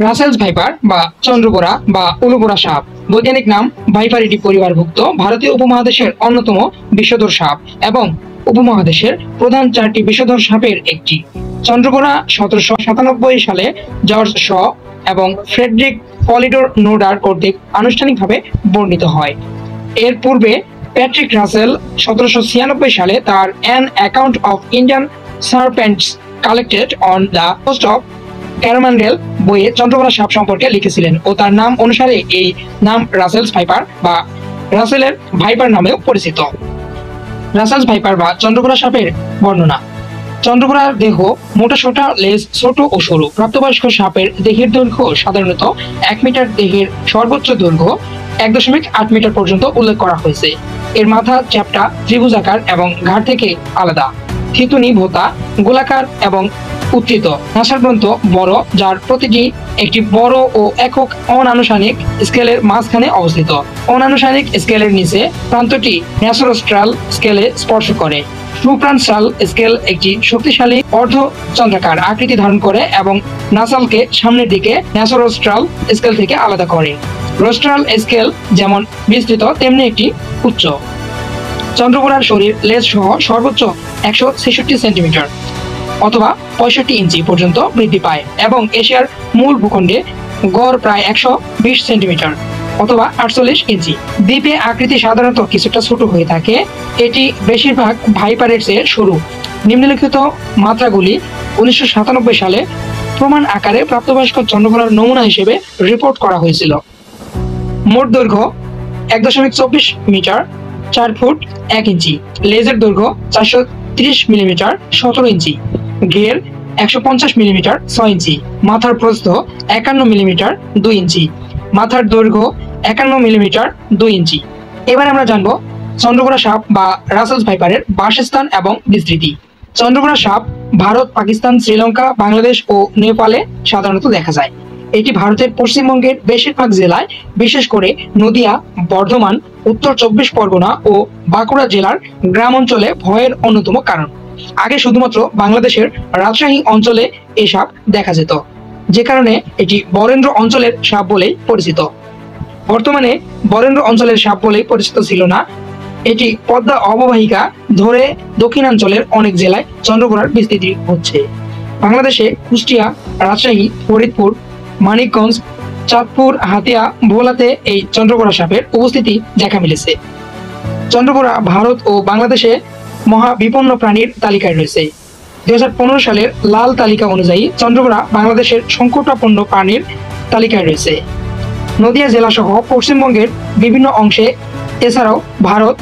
Russell's viper বা চন্দ্রবোরা বা উলুবোরা সাপ, বৈজ্ঞানিক নাম ভাইপারিডি পরিবারভুক্ত ভারতীয় উপমহাদেশের অন্যতম বিষধর সাপ এবং উপমহাদেশের প্রধান 4টি বিষধর সাপের একটি। চন্দ্রবোরা 1797 সালে জর্জ শ এবং ফ্রেডরিক পলিডোর নোডার কর্তৃক আনুষ্ঠানিকভাবে বর্ণিত হয়। এর পূর্বে প্যাট্রিক রাসেল 1796 সালে তার an account of Indian serpents collected on the coast of Coromandel বইয়ে চন্দ্রবোরা সাপ সম্পর্কে লিখেছিলেন ও তার নাম অনুসারে এই নাম রাসেলস ভাইপার বা রাসেলের ভাইপার নামেও পরিচিত। রাসেলস ভাইপার বা চন্দ্রবোরা সাপের বর্ণনা। চন্দ্রবোরার দেহ মোটাসোটা, লেজ ছোট ও সরু। প্রাপ্তবয়স্ক সাপের দেহের দৈর্ঘ্য সাধারণত 1 মিটার, দেহের সর্বোচ্চ দৈর্ঘ্য 1.8 মিটার পর্যন্ত উল্লেখ করা হয়েছে। এর মাথা চ্যাপ্টা, ত্রিভুজাকার এবং ঘাড় থেকে আলাদা। থিতুনি ভোঁতা, গোলাকার এবং উত্থিত। নাসাগ্রন্থ বড়, যার প্রতিটি একটি বড় ও একক অনানুষ্ঠানিক স্কেলের মাঝখানে অবস্থিত। অনানুষ্ঠানিক স্কেলের নিচে প্রান্তটি ন্যাসোরোস্ট্রাল স্কেলে স্পর্শ করে। সুপ্রান্সাল স্কেল একটি শক্তিশালী অর্ধচন্দ্রাকার আকৃতি ধারণ করে এবং নাসালকে সামনের দিকে ন্যাসোরোস্ট্রাল স্কেল থেকে আলাদা করে। রোস্ট্রাল স্কেল যেমন বিস্তৃত তেমনি একটি উচ্চ। চন্দ্রবোরার শরীর লেজ সহ সর্বোচ্চ 166 সেন্টিমিটার অথবা 65 ইঞ্চি পর্যন্ত বৃদ্ধি পায় এবং এশিয়ার মূল ভূখণ্ডে গড় প্রায় 120 সেন্টিমিটার অথবা 48 ইঞ্চি। দ্বীপে আকৃতি সাধারণত কিছুটা ছোট হয়ে থাকে। এটি বেশিরভাগ ভাইপারের চেয়ে সরু। নিম্নলিখিত মাত্রাগুলি 1997 সালে প্রমাণ আকারে প্রাপ্তবয়স্ক চন্দ্রবোরার নমুনা হিসেবে রিপোর্ট করা হয়েছিল। মোট দৈর্ঘ্য 1.24 মিটার 4 ফুট 1 ইঞ্চি। লেজের দৈর্ঘ্য 430 মিলিমিটার 17 ইঞ্চি। ঘের 150 মিলিমিটার 6 ইঞ্চি। মাথার প্রস্থ 51 মিলিমিটার 2 ইঞ্চি। মাথার দৈর্ঘ্য 51 মিলিমিটার 2 ইঞ্চি। এবার আমরা জানবো চন্দ্রবোরা সাপ বা রাসেলস ভাইপারের বাসস্থান এবং বিস্তৃতি। চন্দ্রবোরা সাপ ভারত, পাকিস্তান, শ্রীলঙ্কা, বাংলাদেশ ও নেপালে সাধারণত দেখা যায়। এটি ভারতের পশ্চিমবঙ্গের বেশিরভাগ জেলায়, বিশেষ করে নদিয়া, বর্ধমান, উত্তর 24 পরগনা ও বাঁকুড়া জেলার গ্রাম অঞ্চলে ভয়ের অন্যতম কারণ। আগে শুধুমাত্র বাংলাদেশের রাজশাহী অঞ্চলে এই সাপ দেখা যেত, যে কারণে এটি বরেন্দ্র অঞ্চলের সাপ বলেই পরিচিত। বর্তমানে বরেন্দ্র অঞ্চলের সাপ বলেই পরিচিত ছিল না। এটি পদ্মা অববাহিকা ধরে দক্ষিণাঞ্চলের অনেক জেলায় চন্দ্রবোরার বিস্তৃতি হচ্ছে। বাংলাদেশে কুষ্টিয়া, রাজশাহী, ফরিদপুর, মানিকগঞ্জ, চাঁদপুর, হাতিয়া, ভোলাতে এই চন্দ্রবোরা সাপের উপস্থিতি দেখা মিলেছে। চন্দ্রবোরা ভারত ও বাংলাদেশে মহাবিপন্ন প্রাণীর তালিকায় রয়েছে। 2015 সালের লাল তালিকা অনুযায়ী চন্দ্রবোরা বাংলাদেশের সংকটাপন্ন প্রাণীর তালিকায় রয়েছে। নদিয়া জেলা সহ পশ্চিমবঙ্গের বিভিন্ন অংশে, এছাড়াও ভারত,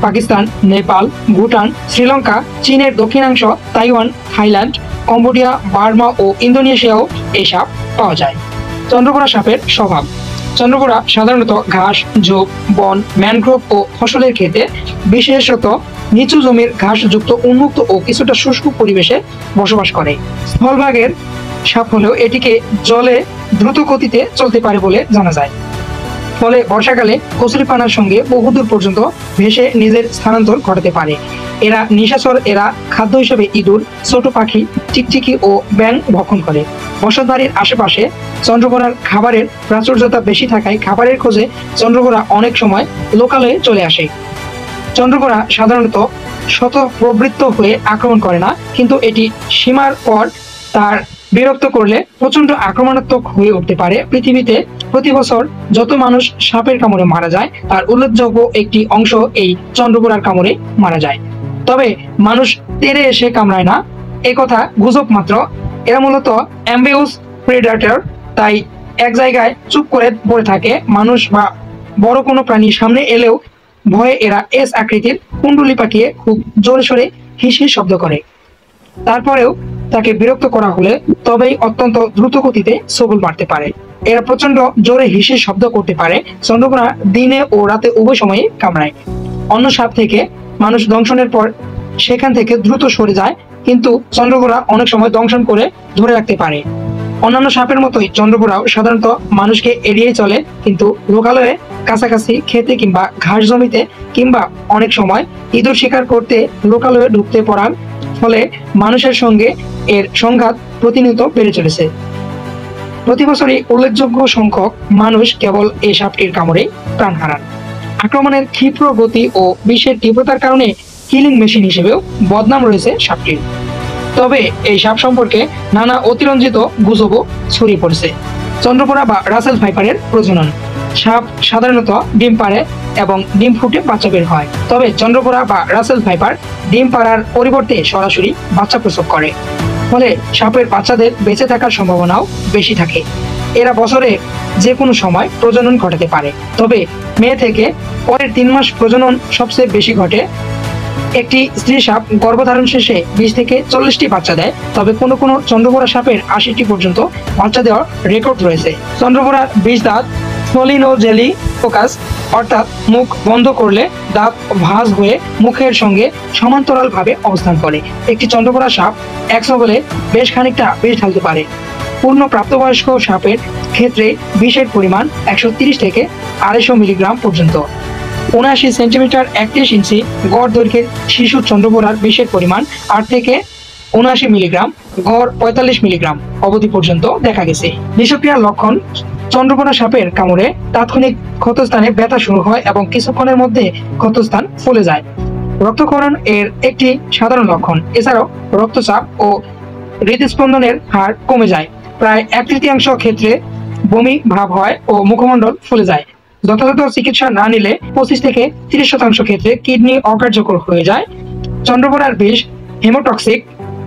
পাকিস্তান, নেপাল, ভুটান, শ্রীলঙ্কা, চীনের দক্ষিণাংশ, তাইওয়ান, থাইল্যান্ড, কম্বোডিয়া, বার্মা ও ইন্দোনেশিয়াও এই সাপ পাওয়া যায়। চন্দ্রবোরা সাপের স্বভাব। চন্দ্রবোরা সাধারণত ঘাস, ঝোপ, বন, ম্যানগ্রোভ ও ফসলের ক্ষেতে, বিশেষত নিচু জমির ঘাসযুক্ত উন্মুক্ত ও কিছুটা শুষ্ক পরিবেশে বসবাস করে। স্থলভাগের সাপ হলেও এটিকে জলে দ্রুত গতিতে চলতে পারে বলে জানা যায়। ফলে বর্ষাকালে কচুরিপানার সঙ্গে বহুদূর পর্যন্ত ভেসে নিজের স্থানান্তর ঘটাতে পারে। এরা নিশাচর। এরা খাদ্য হিসেবে ইঁদুর, ছোট পাখি, টিকটিকি ও ব্যাঙ ভক্ষণ করে। বসতবাড়ির আশেপাশে চন্দ্রবোরার খাবারের প্রাচুর্যতা বেশি থাকায় খাবারের খোঁজে চন্দ্রবোরা অনেক সময় লোকালয়ে চলে আসে। চন্দ্রবোরা সাধারণত স্বতঃপ্রবৃত্ত হয়ে আক্রমণ করে না, কিন্তু এটি সীমার পর তার বিরক্ত করলে প্রচন্ড আক্রমণাত্মক হয়ে উঠতে পারে। পৃথিবীতে প্রতি বছর যত মানুষ সাপের কামড়ে মারা যায় তার উল্লেখযোগ্য একটি অংশ এই চন্দ্রবোরার কামড়ে মারা যায়। তবে মানুষ তেড়ে এসে কামড়ায় না, একথা গুজব মাত্র। এরা মূলত অ্যাম্বিউস প্রেডেটর, তাই এক জায়গায় চুপ করে পড়ে থাকে। মানুষ বা বড় কোনো প্রাণী সামনে এলেও ভয়ে এরা এস আকৃতির কুণ্ডলি পাকিয়ে খুব জোরে সোরে হিস হিস শব্দ করে। তারপরেও তাকে বিরক্ত করা হলে তবেই অত্যন্ত দ্রুত গতিতে সবল মারতে পারে। এরা প্রচন্ড জোরে হিসের শব্দ করতে পারে। চন্দ্রবোরা দিনে ও রাতে উভয় সময়ে কামড়ায়। অন্য সাপ থেকে মানুষ দংশনের পর সেখান থেকে দ্রুত সরে যায়, কিন্তু চন্দ্রবোরা অনেক সময় দংশন করে ধরে রাখতে পারে। অন্যান্য সাপের মতোই চন্দ্রবোরাও সাধারণত মানুষকে এড়িয়ে চলে, কিন্তু লোকালয়ে কাছাকাছি খেতে কিংবা ঘাস জমিতে কিংবা অনেক সময় ইঁদুর শিকার করতে লোকালয়ে ঢুকতে পড়ার ফলে মানুষের সঙ্গে এর সংঘাত প্রতিনিয়ত বেড়ে চলেছে। প্রতি বছরই উল্লেখযোগ্য সংখ্যক মানুষ কেবল এই সাপটির কামড়ে প্রাণ হারান। আক্রমণের ক্ষিপ্র গতি ও বিষের তীব্রতার কারণে কিলিং মেশিন হিসেবেও বদনাম রয়েছে সাপটির। তবে এই সাপ সম্পর্কে নানা অতিরঞ্জিত গুজবও ছড়িয়ে পড়েছে। চন্দ্রপোড়া বা রাসেল ভাইপারের প্রজনন। সাপ সাধারণত ডিম পাড়ে এবং ডিম ফুটে বাচ্চা বের হয়। তবে চন্দ্রপোড়া বা রাসেল ভাইপার ডিম পাড়ার পরিবর্তে সরাসরি বাচ্চা প্রসব করে, ফলে সাপের বাচ্চাদের বেঁচে থাকার সম্ভাবনাও বেশি থাকে। এরা বছরে যে কোনো সময় প্রজনন ঘটাতে পারে, তবে মেয়ে থেকে পরের 3 মাস প্রজনন সবচেয়ে বেশি ঘটে। একটি স্ত্রী সাপ গর্ভধারণ শেষে 20 থেকে 40টি বাচ্চা দেয়, তবে কোনো কোনো চন্দ্রপোড়া সাপের 80টি পর্যন্ত বাচ্চা দেওয়ার রেকর্ড রয়েছে। চন্দ্রপোড়ার 20 দাঁত স্মলিনোজেলি ফোকাস, অর্থাৎ মুখ বন্ধ করলে দাঁত ভাঁজ হয়ে মুখের সঙ্গে সমান্তরালভাবে অবস্থান করে। একটি চন্দ্রপোড়া সাপ এক ছবলে বেশ খানিকটা বিষ ঢালতে পারে। পূর্ণ প্রাপ্তবয়স্ক সাপের ক্ষেত্রে বিষের পরিমাণ 130 থেকে 250 মিলিগ্রাম পর্যন্ত। 79 সেন্টিমিটার 31 ইঞ্চি গড় দৈর্ঘ্যের শিশু চন্দ্রপোড়ার বিষের পরিমাণ 8 থেকে 79 মিলিগ্রাম, গড় 45 মিলিগ্রাম অবধি পর্যন্ত দেখা গেছে। বিষক্রিয়ার লক্ষণ: চন্দ্রপোড়া সাপের কামড়ে তাৎক্ষণিক ক্ষতস্থানে ব্যথা শুরু হয় এবং কিছুক্ষণের মধ্যে ক্ষতস্থান ফুলে যায়। রক্তক্ষরণ এর একটি সাধারণ লক্ষণ। এছাড়াও রক্তচাপ ও হৃদস্পন্দনের হার কমে যায়। প্রায় 1/3 ক্ষেত্রে বমি ভাব হয় ও মুখমণ্ডল ফুলে যায়। যথাযথ চিকিৎসা না নিলে 25 থেকে 30% ক্ষেত্রে কিডনি অকার্যকর হয়ে যায়। চন্দ্রপোড়ার বিষ হেমোটক্সিক,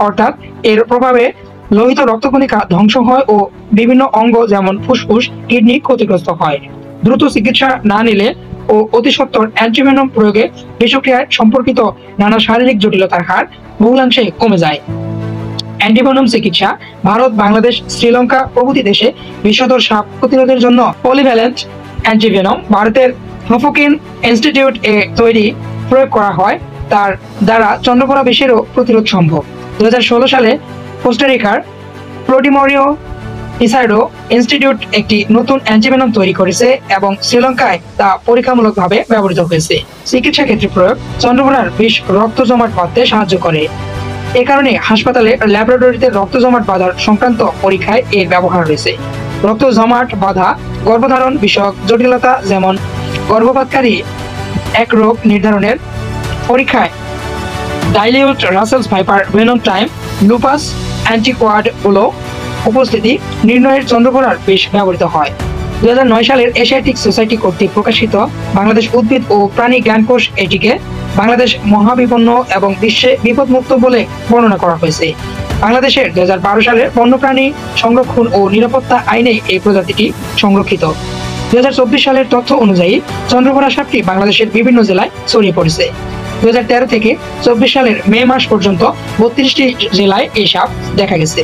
অর্থাৎ এর প্রভাবে লোহিত রক্তকণিকা ধ্বংস হয় ও বিভিন্ন অঙ্গ যেমন ফুসফুস, কিডনি ক্ষতিগ্রস্ত হয়। দ্রুত চিকিৎসা না নিলে ও অতি সত্বর অ্যান্টিভেনম প্রয়োগে বিষক্রিয়ায় সম্পর্কিত নানা শারীরিক জটিলতার হার বহুলাংশে কমে যায়। অ্যান্টিভেনম চিকিৎসা: ভারত, বাংলাদেশ, শ্রীলঙ্কা প্রভৃতি দেশে বিষধর সাপ প্রতিরোধের জন্য পলিভ্যালেন্ট অ্যান্টিভেনম ভারতের হাফকিন ইনস্টিটিউট এ তৈরি প্রয়োগ করা হয়। তার দ্বারা চন্দ্রপোড়া বিষেরও প্রতিরোধ সম্ভব। 2016 সালে কোস্টারিকার প্রোডিমোরিও ইসাইডো ইনস্টিটিউট একটি নতুন অ্যান্টিভেনম তৈরি করেছে এবং শ্রীলঙ্কায় তা পরীক্ষামূলকভাবে ব্যবহৃত হয়েছে। চিকিৎসা ক্ষেত্রে প্রয়োগ: চন্দ্রপোড়ার বিষ রক্ত জমাট বাঁধতে সাহায্য করে। এ কারণে হাসপাতালে ল্যাবরেটরিতে রক্ত জমাট বাঁধার সংক্রান্ত পরীক্ষায় এর ব্যবহার রয়েছে। রক্ত জমাট বাঁধা গর্ভধারণ বিষয়ক জটিলতা যেমন গর্ভপাতকারী এক রোগ নির্ধারণের পরীক্ষায় dilute Russell's viper venom time lupus anticoagulant উপস্থিতি নির্ণয়ের চন্দ্রপোড়ার বিষ ব্যবহৃত হয়। 2009 সালের এশিয়াটিক সোসাইটি কর্তৃক প্রকাশিত বাংলাদেশ উদ্ভিদ ও প্রাণী জ্ঞানকোষ এটিকে বাংলাদেশ মহাবিপন্ন এবং বিশ্বে বিপদমুক্ত বলে বর্ণনা করা হয়েছে। বাংলাদেশের 2012 সালের বন্যপ্রাণী সংরক্ষণ ও নিরাপত্তা আইনে এই প্রজাতিটি সংরক্ষিত। 2024 সালের তথ্য অনুযায়ী চন্দ্রপোড়া সাপটি বাংলাদেশের বিভিন্ন জেলায় ছড়িয়ে পড়েছে। 2013 থেকে 24 সালের মে মাস পর্যন্ত 32টি জেলায় এই সাপ দেখা গেছে।